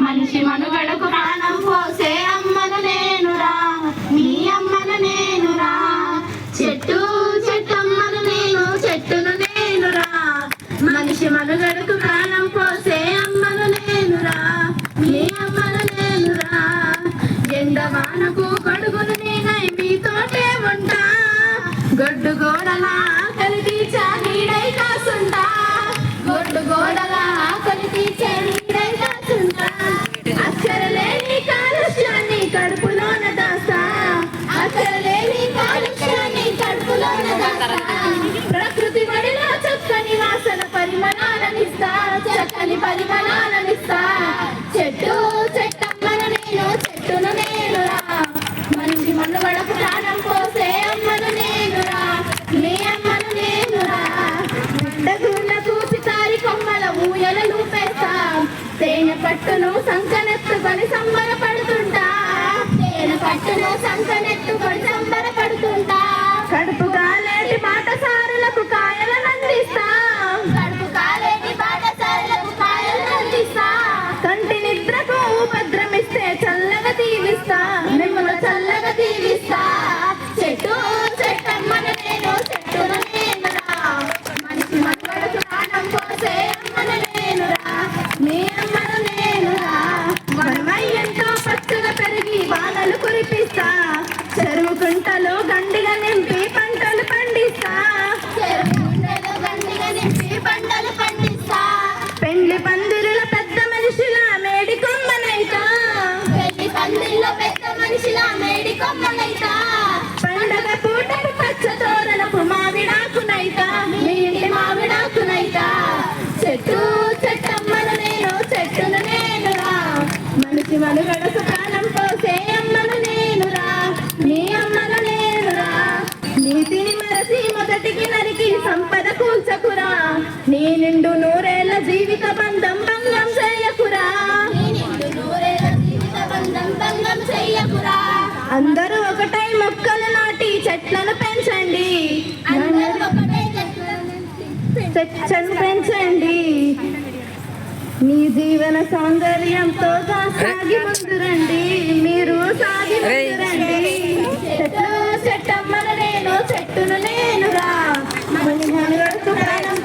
మనిషి మనుగడకు ప్రాణం పోసే అమ్మను నేనురా, మీ అమ్మను నేనురా. చెట్టు చెట్టమ్మను నేను, చెట్టును నేనురా. మనిషి మనుగడకు ప్రాణం పోసే అమ్మను నేనురా, మీ అమ్మను నేనురా. ఎండవానకు కొడుకును నేనై మీతోటే ఉంటా, గొడ్డు గోడల ఆకలి తీర్చా నీడై కాసుంటా, గొడ్డు గోడల ఆకలి తీర్చే నీడై కాసుంటా. అక్షరలేని కాలుష్యాన్ని కడుపులోన దాస్తా, అక్షరలేని కాలుష్యాన్ని కడుపులోన దాస్తా. ప్రకృతి వడిలో చక్కని వాసన పరిమళాలనిస్తా, చక్కని పరిమళాలనిస్తా. చెట్టు చెట్టమ్మను నేను, చెట్టును నేనురా. మనిషి మనుగడకు ప్రాణం పోసే అమ్మను నేనురా, మీ అమ్మను నేనురా. గుండగుళ్ళకు సితారి కొమ్మల ఊయలలు పెడతా, తేనె పట్టును సంకనెత్తుకొని సంబరపడుతుంటా, తేనె పట్టును సంకనెత్తుకొని సంబరపడుతుంటా. కడుపు కాలేటి బాటసారులకు కాయలను అందిస్తా, కడుపు కాలేటి బాటసారులకు కాయలను అందిస్తా. కంటి నిద్రకు ఉపద్రమిస్తే చల్లగా దీవిస్తా, మిమ్మల్ని చల్లగా దీవిస్తా. చెట్టు చెట్టమ్మను నేను, చెట్టును నేనురా. మనిషి మనుగడకు ప్రాణం పోసే అమ్మను నేనురా, మీ అమ్మను నేనురా. వనమై ఎంతో పచ్చగా పెరిగి వానలు కురిపిస్తా, చెరువు కుంటలో గండిగా నింపి పంటలు పండిస్తా, చెరువు కుంటలో గండిగా నింపి పంటలు పండిస్తా. పెండ్లి పందిరిలో పెద్ద మనిషిలా మేడి కొమ్మనైతా, పెళ్లి పందిరిలో పెద్ద మనిషిలా మేడి కొమ్మనైతా. పండగ పూటకు పచ్చ తోరణపు మావిడాకునైతా, మీ ఇంటి మావిడాకునైతా. చెట్టు చెట్టమ్మను నేను, చెట్టును నేనురా. మనిషి మనుగడకు ప్రాణం పోసే అమ్మను నేనురా, మీ అమ్మను నేనురా. నీతిని మరసి మొదటికి నరికి సంపద కూల్చకురా, నీ నిండు నూరేళ్ల జీవిత బంధం భంగం చేయకురా, నీ నిండు నూరేళ్ల జీవిత బంధం భంగం చేయకురా. అందరూ ఒకటై మొక్కలు నాటి చెట్లను పెంచండి, అందరూ ఒకటై చెట్లను పెంచండి. మీ జీవన సౌందర్యంతో సాగి ముందురండి, మీరు సాగి ముందురండి. చెట్టు చెట్టమ్మను నేను, చెట్టును నేనురా. మనిషి మనుగడకు ప్రాణం